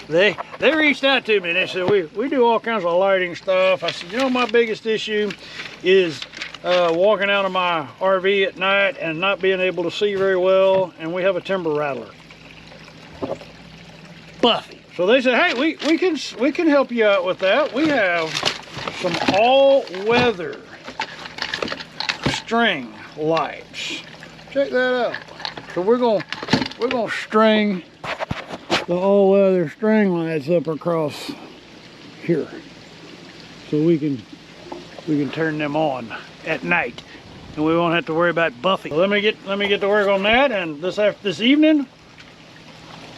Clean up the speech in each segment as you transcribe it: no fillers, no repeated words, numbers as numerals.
They reached out to me and they said, we do all kinds of lighting stuff. I said, you know, my biggest issue is walking out of my RV at night and not being able to see very well, and we have a timber rattler, Buffy. So they said, hey, we can help you out with that. We have some all-weather string lights. Check that out. So we're gonna string the all-weather string lights up across here, so we can turn them on at night, and we won't have to worry about Buffy. Let me get to work on that, and this evening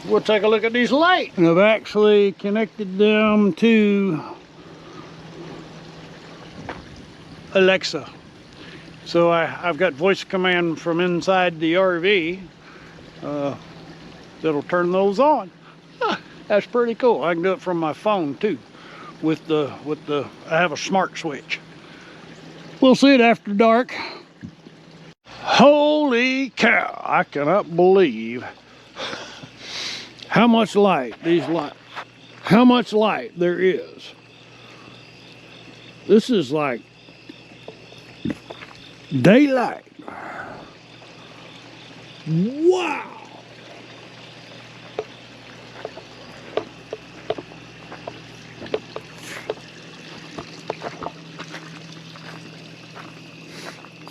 we'll take a look at these lights. And I've actually connected them to Alexa. So I've got voice command from inside the RV that'll turn those on. That's pretty cool. I can do it from my phone too, with the I have a smart switch. We'll see it after dark. Holy cow, I cannot believe how much light how much light there is. This is like daylight. Wow.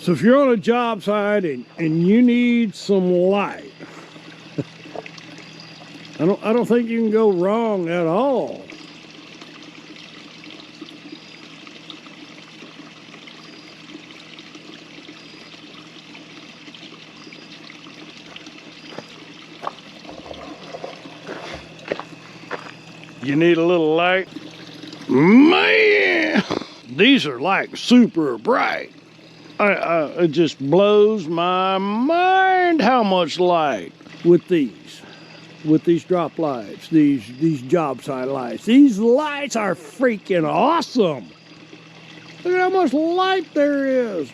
So if you're on a job site and you need some light, I don't think you can go wrong at all. You need a little light? Man, these are like super bright. It just blows my mind how much light with these drop lights, these job site lights. These lights are freaking awesome. Look at how much light there is.